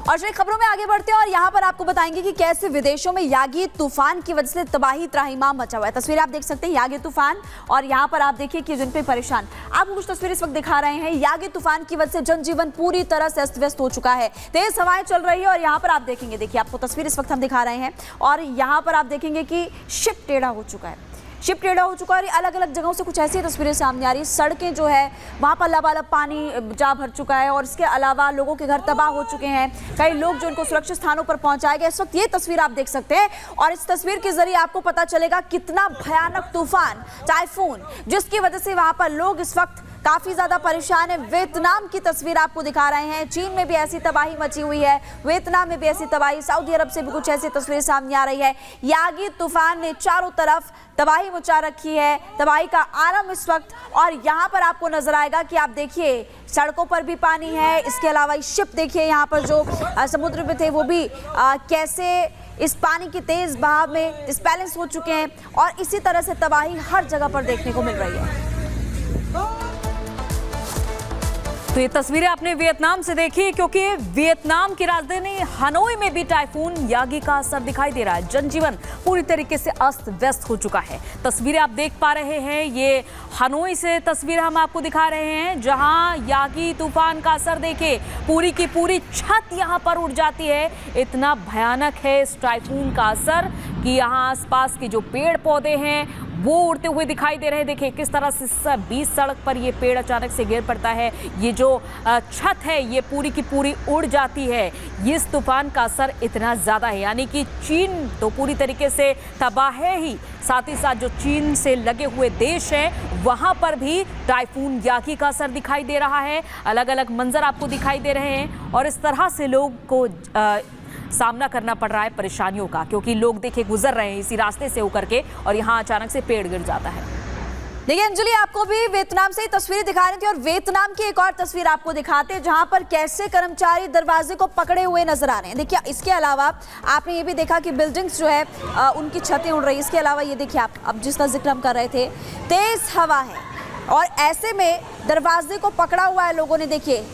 और चलिए खबरों में आगे बढ़ते हैं और यहाँ पर आपको बताएंगे कि कैसे विदेशों में यागी तूफान की वजह से तबाही त्राहिमाम मचा हुआ है। तस्वीरें आप देख सकते हैं यागी तूफान, और यहाँ पर आप देखिए कि जिन पे परेशान, आपको कुछ तस्वीरें इस वक्त दिखा रहे हैं। यागी तूफान की वजह से जनजीवन पूरी तरह से अस्त व्यस्त हो चुका है। तेज हवाएं चल रही है और यहाँ पर आप देखेंगे, देखिए आपको तस्वीर इस वक्त हम दिखा रहे हैं और यहाँ पर आप देखेंगे कि शिप टेढ़ा हो चुका है, शिप टेढ़ा हो चुका है। और अलग अलग जगहों से कुछ ऐसी तस्वीरें सामने आ रही है। सड़कें जो है वहाँ पर लबालब पानी जा भर चुका है और इसके अलावा लोगों के घर तबाह हो चुके हैं। कई लोग जो उनको सुरक्षित स्थानों पर पहुंचाए गए। इस वक्त ये तस्वीर आप देख सकते हैं और इस तस्वीर के जरिए आपको पता चलेगा कितना भयानक तूफान, टाइफून, जिसकी वजह से वहाँ पर लोग इस वक्त काफी ज्यादा परेशान है। वियतनाम की तस्वीर आपको दिखा रहे हैं। चीन में भी ऐसी तबाही मची हुई है, वियतनाम में भी ऐसी तबाही, सऊदी अरब से भी कुछ ऐसी तस्वीरें सामने आ रही है। यागी तूफान ने चारों तरफ तबाही मचा रखी है, तबाही का आरंभ इस वक्त। और यहाँ पर आपको नजर आएगा कि आप देखिए सड़कों पर भी पानी है। इसके अलावा शिप देखिए, यहाँ पर जो समुद्र में थे वो भी कैसे इस पानी की तेज बहाव में डिस्बैलेंस हो चुके हैं और इसी तरह से तबाही हर जगह पर देखने को मिल रही है। तो ये तस्वीरें आपने वियतनाम से देखी, क्योंकि वियतनाम की राजधानी हनोई में भी टाइफून यागी का असर दिखाई दे रहा है। जनजीवन पूरी तरीके से अस्त व्यस्त हो चुका है। तस्वीरें आप देख पा रहे हैं, ये हनोई से तस्वीर हम आपको दिखा रहे हैं, जहां यागी तूफान का असर देखे, पूरी की पूरी छत यहां पर उड़ जाती है। इतना भयानक है इस टाइफून का असर कि यहाँ आसपास के जो पेड़ पौधे हैं वो उड़ते हुए दिखाई दे रहे हैं। देखिए किस तरह से बीच सड़क पर ये पेड़ अचानक से गिर पड़ता है। ये जो छत है ये पूरी की पूरी उड़ जाती है। इस तूफान का असर इतना ज़्यादा है, यानी कि चीन तो पूरी तरीके से तबाह है ही, साथ ही साथ जो चीन से लगे हुए देश हैं वहाँ पर भी टाइफून यागी का असर दिखाई दे रहा है। अलग अलग मंजर आपको दिखाई दे रहे हैं और इस तरह से लोग को सामना करना पड़ रहा है परेशानियों का, क्योंकि लोग देखिए गुजर रहे हैं इसी रास्ते से होकर के और यहाँ अचानक से पेड़ गिर जाता है। देखिए अंजलि, आपको भी वियतनाम से ही तस्वीरें दिखा रही थी और वियतनाम की एक और तस्वीर आपको दिखाते हैं जहां पर कैसे कर्मचारी दरवाजे को पकड़े हुए नजर आ रहे हैं। देखिए इसके अलावा आपने ये भी देखा कि बिल्डिंग्स जो है उनकी छतें उड़ रही है। इसके अलावा ये देखिए आप, अब जिसका जिक्र हम कर रहे थे, तेज हवा है और ऐसे में दरवाजे को पकड़ा हुआ है लोगों ने। देखिए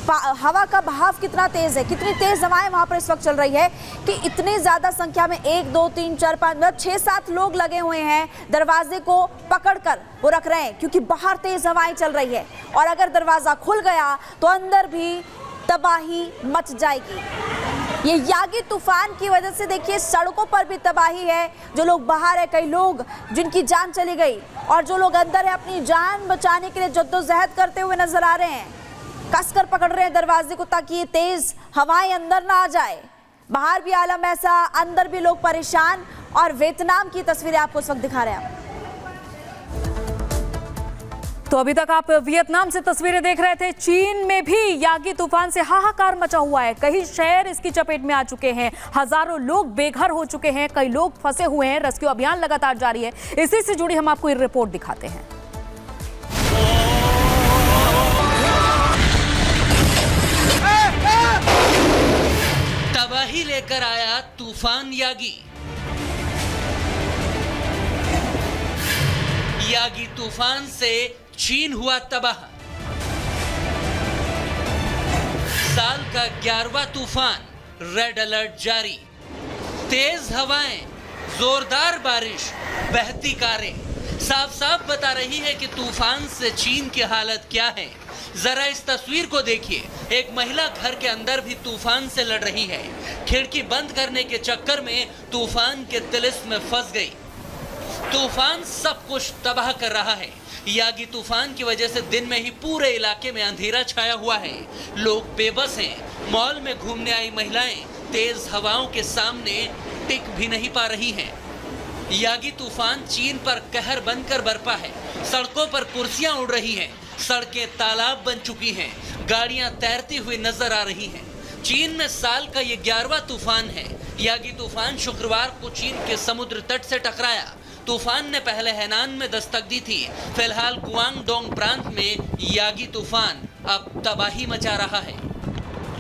हवा का बहाव कितना तेज है, कितनी तेज हवाएं वहां पर इस वक्त चल रही है कि इतनी ज्यादा संख्या में 1 2 3 4 5 मतलब 6-7 लोग लगे हुए हैं दरवाजे को पकड़कर वो रख रहे हैं, क्योंकि बाहर तेज हवाएं चल रही है और अगर दरवाजा खुल गया तो अंदर भी तबाही मच जाएगी। ये यागी तूफान की वजह से देखिए सड़कों पर भी तबाही है। जो लोग बाहर है, कई लोग जिनकी जान चली गई और जो लोग अंदर है अपनी जान बचाने के लिए जद्दोजहद करते हुए नजर आ रहे हैं, कसकर पकड़ रहे हैं दरवाजे को ताकि ये तेज हवाएं अंदर ना आ जाए। बाहर भी आलम ऐसा, अंदर भी लोग परेशान। और वियतनाम की तस्वीरें आपको इस वक्त दिखा रहे हैं। तो अभी तक आप वियतनाम से तस्वीरें देख रहे थे। चीन में भी यागी तूफान से हाहाकार मचा हुआ है। कई शहर इसकी चपेट में आ चुके हैं, हजारों लोग बेघर हो चुके हैं, कई लोग फंसे हुए हैं। रेस्क्यू अभियान लगातार जारी है। इसी से जुड़ी हम आपको ये रिपोर्ट दिखाते हैं। तबाही लेकर आया तूफान यागी। यागी तूफान से चीन हुआ तबाह। साल का 11वां तूफान, रेड अलर्ट जारी। तेज हवाएं, जोरदार बारिश, बहती कारें साफ साफ बता रही है कि तूफान से चीन की हालत क्या है। जरा इस तस्वीर को देखिए। एक महिला घर के अंदर भी तूफान से लड़ रही है। खिड़की बंद करने के चक्कर में तूफान के तिलिस्म में फंस गई। तूफान सब कुछ तबाह कर रहा है। यागी तूफान की वजह से दिन में ही पूरे इलाके में अंधेरा छाया हुआ है। लोग बेबस हैं। मॉल में घूमने आई महिलाएं तेज हवाओं के सामने टिक भी नहीं पा रही हैं। यागी तूफान चीन पर कहर बनकर बरपा है। सड़कों पर कुर्सियां उड़ रही हैं, सड़कें तालाब बन चुकी हैं, गाड़ियां तैरती हुई नजर आ रही हैं। चीन में साल का ये 11वां तूफान है। यागी तूफान शुक्रवार को चीन के समुद्र तट से टकराया। तूफान ने पहले हैनान में दस्तक दी थी। फिलहाल गुआंगडोंग प्रांत में यागी तूफान अब तबाही मचा रहा है।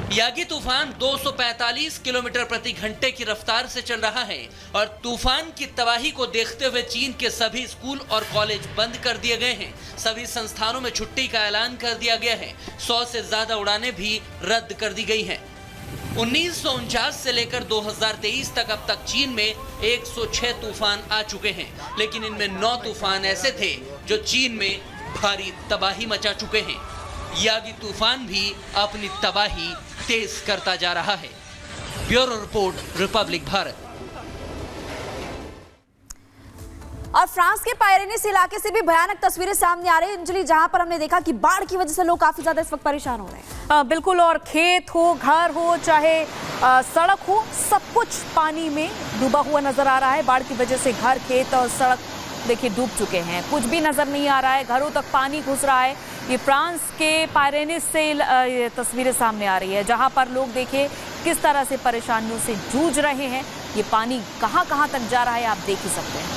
यागी तूफान 245 किलोमीटर प्रति घंटे की रफ्तार से चल रहा है और तूफान की तबाही को देखते हुए चीन के सभी स्कूल और कॉलेज बंद कर दिए गए हैं। सभी संस्थानों में छुट्टी का ऐलान कर दिया गया है। 100 से ज्यादा उड़ानें भी रद्द कर दी गई हैं। 1949 से लेकर 2023 तक अब तक चीन में 106 तूफान आ चुके हैं, लेकिन इनमें 9 तूफान ऐसे थे जो चीन में भारी तबाही मचा चुके हैं। यागी तूफान भी अपनी तबाही तेज करता जा रहा है। Bureau report, Republic Bharat. और फ्रांस के पायरेनीस इलाके से भी भयानक तस्वीरें सामने आ रही है अंजलि, जहां पर हमने देखा कि बाढ़ की वजह से लोग काफी ज्यादा इस वक्त परेशान हो रहे हैं। बिल्कुल, और खेत हो, घर हो, चाहे सड़क हो, सब कुछ पानी में डूबा हुआ नजर आ रहा है। बाढ़ की वजह से घर, खेत और सड़क देखिए डूब चुके हैं, कुछ भी नजर नहीं आ रहा है, घरों तक पानी घुस रहा है। ये फ्रांस के पायरेनीस से ये तस्वीरें सामने आ रही है, जहां पर लोग देखिए किस तरह से परेशानियों से जूझ रहे हैं। ये पानी कहां कहां तक जा रहा है आप देख ही सकते हैं।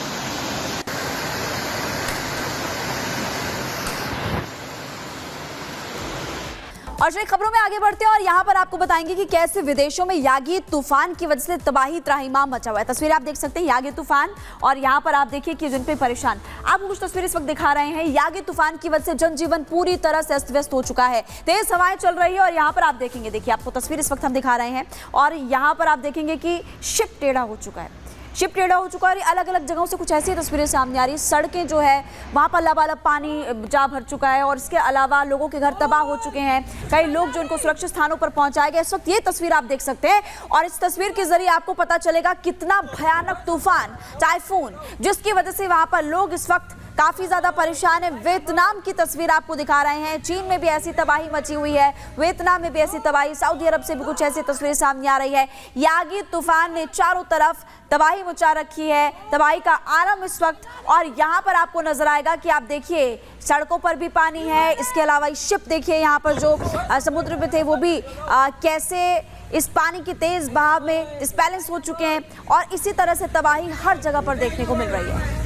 और चलिए खबरों में आगे बढ़ते हैं और यहाँ पर आपको बताएंगे कि कैसे विदेशों में यागी तूफान की वजह से तबाही त्राहिमाम मचा हुआ है। तस्वीरें आप देख सकते हैं यागी तूफान, और यहाँ पर आप देखिए कि जिन पे परेशान, आपको कुछ तस्वीरें इस वक्त दिखा रहे हैं। यागी तूफान की वजह से जनजीवन पूरी तरह से अस्त व्यस्त हो चुका है, तेज हवाएं चल रही है। और यहाँ पर आप देखेंगे, देखिए आपको तस्वीर इस वक्त हम दिखा रहे हैं, और यहाँ पर आप देखेंगे कि शिप टेढ़ा हो चुका है, शिप टेढ़ा हो चुका है। और अलग अलग जगहों से कुछ ऐसी तस्वीरें सामने आ रही है। सड़कें जो है वहाँ पर लबालब पानी जा भर चुका है, और इसके अलावा लोगों के घर तबाह हो चुके हैं। कई लोग जो उनको सुरक्षित स्थानों पर पहुंचाए गए। इस वक्त ये तस्वीर आप देख सकते हैं, और इस तस्वीर के जरिए आपको पता चलेगा कितना भयानक तूफान, टाइफून, जिसकी वजह से वहाँ पर लोग इस वक्त काफी ज्यादा परेशान है। वियतनाम की तस्वीर आपको दिखा रहे हैं, चीन में भी ऐसी तबाही मची हुई है, वियतनाम में भी ऐसी तबाही, सऊदी अरब से भी कुछ ऐसी तस्वीरें सामने आ रही है। यागी तूफान ने चारों तरफ तबाही मचा रखी है, तबाही का आरंभ इस वक्त। और यहाँ पर आपको नजर आएगा कि आप देखिए सड़कों पर भी पानी है, इसके अलावा शिप देखिए यहाँ पर जो समुद्र में थे वो भी कैसे इस पानी की तेज बहाव में डिस्बैलेंस हो चुके हैं, और इसी तरह से तबाही हर जगह पर देखने को मिल रही है।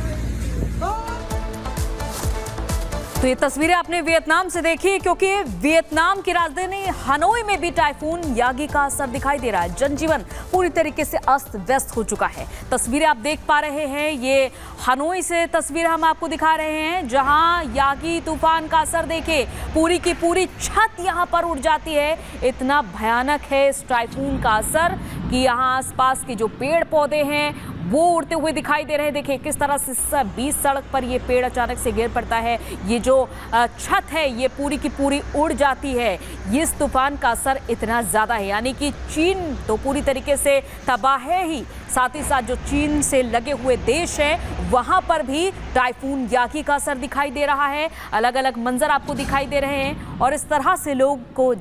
तो ये तस्वीरें आपने वियतनाम से देखी, क्योंकि वियतनाम की राजधानी हनोई में भी टाइफून यागी का असर दिखाई दे रहा है। जनजीवन पूरी तरीके से अस्त व्यस्त हो चुका है। तस्वीरें आप देख पा रहे हैं, ये हनोई से तस्वीर हम आपको दिखा रहे हैं, जहां यागी तूफान का असर देखे, पूरी की पूरी छत यहां पर उड़ जाती है। इतना भयानक है इस टाइफून का असर कि यहाँ आसपास के जो पेड़ पौधे हैं वो उड़ते हुए दिखाई दे रहे हैं। देखिए किस तरह से बीच सड़क पर ये पेड़ अचानक से गिर पड़ता है, ये जो छत है ये पूरी की पूरी उड़ जाती है। इस तूफान का असर इतना ज़्यादा है, यानी कि चीन तो पूरी तरीके से तबाह है ही, साथ ही साथ जो चीन से लगे हुए देश हैं वहाँ पर भी टाइफून यागी का असर दिखाई दे रहा है। अलग अलग मंजर आपको दिखाई दे रहे हैं, और इस तरह से लोग को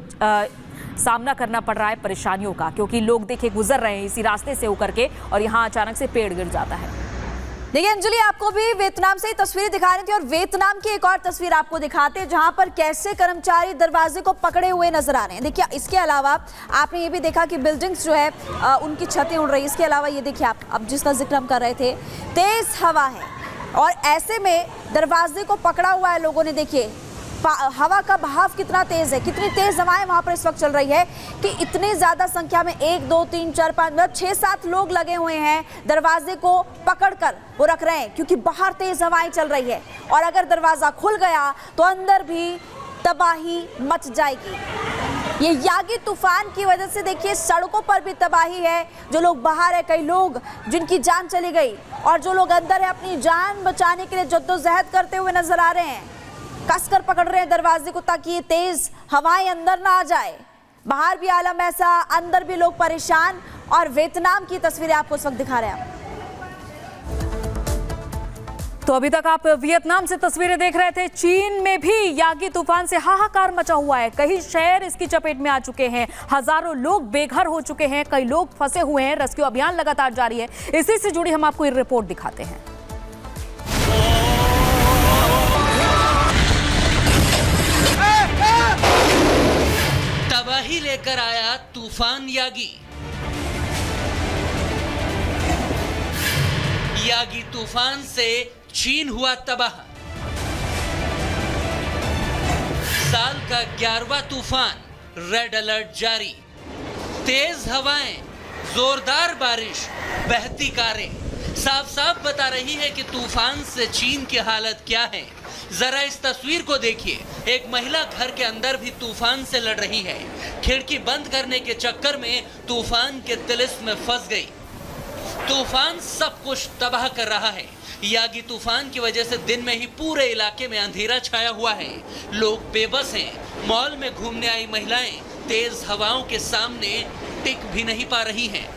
सामना करना पड़ रहा है परेशानियों का, क्योंकि लोग देखिए गुजर रहे हैं इसी रास्ते से होकर के, और यहाँ अचानक से पेड़ गिर जाता है। देखिए अंजलि, आपको भी वियतनाम से ही तस्वीरें दिखा रही थी, और वियतनाम की एक और तस्वीर आपको दिखाते हैं, जहां पर कैसे कर्मचारी दरवाजे को पकड़े हुए नजर आ रहे हैं। देखिए इसके अलावा आपने ये भी देखा कि बिल्डिंग्स जो है उनकी छतें उड़ रही है। इसके अलावा ये देखिए आप, अब जिसका जिक्र हम कर रहे थे, तेज हवा है, और ऐसे में दरवाजे को पकड़ा हुआ है लोगों ने। देखिए हवा का बहाव कितना तेज है, कितनी तेज हवाएं वहां पर इस वक्त चल रही है कि इतनी ज्यादा संख्या में 1 2 3 4 5 मतलब 6-7 लोग लगे हुए हैं, दरवाजे को पकड़कर वो रख रहे हैं, क्योंकि बाहर तेज हवाएं चल रही है, और अगर दरवाजा खुल गया तो अंदर भी तबाही मच जाएगी। ये यागी तूफान की वजह से देखिए सड़कों पर भी तबाही है। जो लोग बाहर है, कई लोग जिनकी जान चली गई, और जो लोग अंदर है अपनी जान बचाने के लिए जद्दोजहद करते हुए नजर आ रहे हैं, कसकर पकड़ रहे हैं दरवाजे को ताकि ये तेज हवाएं अंदर ना आ जाए। बाहर भी आलम ऐसा, अंदर भी लोग परेशान, और वियतनाम की तस्वीरें आपको इस वक्त दिखा रहे हैं। तो अभी तक आप वियतनाम से तस्वीरें देख रहे थे। चीन में भी यागी तूफान से हाहाकार मचा हुआ है, कई शहर इसकी चपेट में आ चुके हैं, हजारों लोग बेघर हो चुके हैं, कई लोग फंसे हुए हैं। रेस्क्यू अभियान लगातार जारी है। इसी से जुड़ी हम आपको ये रिपोर्ट दिखाते हैं। तबाही लेकर आया तूफान यागी। यागी तूफान से चीन हुआ तबाह। साल का 11वां तूफान, रेड अलर्ट जारी। तेज हवाएं, जोरदार बारिश, बहती कारें साफ साफ बता रही है कि तूफान से चीन की हालत क्या है। जरा इस तस्वीर को देखिए, एक महिला घर के अंदर भी तूफान से लड़ रही है। खिड़की बंद करने के चक्कर में तूफान के तिलिस्म में फंस गई। तूफान सब कुछ तबाह कर रहा है। यागी तूफान की वजह से दिन में ही पूरे इलाके में अंधेरा छाया हुआ है। लोग बेबस हैं। मॉल में घूमने आई महिलाएं तेज हवाओं के सामने टिक भी नहीं पा रही हैं।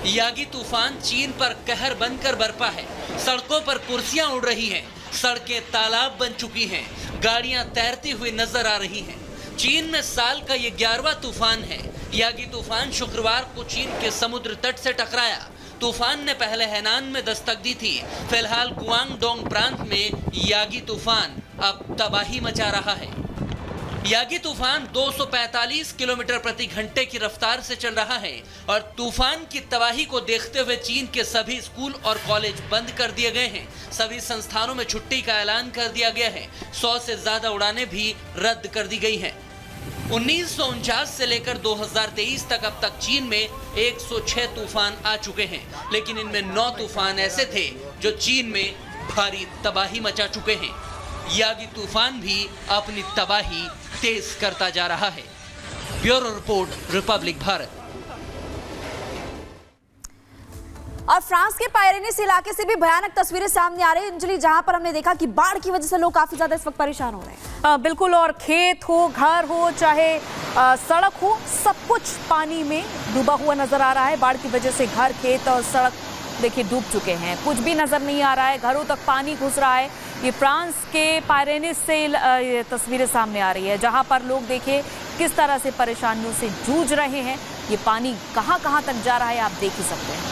यागी तूफान चीन पर कहर बनकर बरपा है। सड़कों पर कुर्सियां उड़ रही हैं, सड़कें तालाब बन चुकी हैं, गाड़ियां तैरती हुई नजर आ रही हैं। चीन में साल का ये 11वां तूफान है। यागी तूफान शुक्रवार को चीन के समुद्र तट से टकराया। तूफान ने पहले हैनान में दस्तक दी थी। फिलहाल गुआंगडोंग प्रांत में यागी तूफान अब तबाही मचा रहा है। यागी तूफान 245 किलोमीटर प्रति घंटे की रफ्तार से चल रहा है और तूफान की तबाही को देखते हुए चीन के सभी स्कूल और कॉलेज बंद कर दिए गए हैं। सभी संस्थानों में छुट्टी का ऐलान कर दिया गया है। 100 से ज्यादा उड़ानें भी रद्द कर दी गई हैं। 1949 से लेकर 2023 तक अब तक चीन में 106 तूफान आ चुके हैं, लेकिन इनमें 9 तूफान ऐसे थे जो चीन में भारी तबाही मचा चुके हैं। यागी तूफान भी अपनी तबाही तेज करता जा रहा है। Bureau report, Republic Bharat. और फ्रांस के पायरेनीस इलाके से भी भयानक तस्वीरें सामने आ रही है अंजलि, जहां पर हमने देखा कि बाढ़ की वजह से लोग काफी ज्यादा इस वक्त परेशान हो रहे हैं। बिल्कुल, और खेत हो, घर हो, चाहे सड़क हो, सब कुछ पानी में डूबा हुआ नजर आ रहा है। बाढ़ की वजह से घर, खेत और सड़क देखिए डूब चुके हैं। कुछ भी नजर नहीं आ रहा है, घरों तक पानी घुस रहा है। ये फ्रांस के पायरेनीस से ये तस्वीरें सामने आ रही है, जहां पर लोग देखिए किस तरह से परेशानियों से जूझ रहे हैं। ये पानी कहां-कहां तक जा रहा है आप देख ही सकते हैं।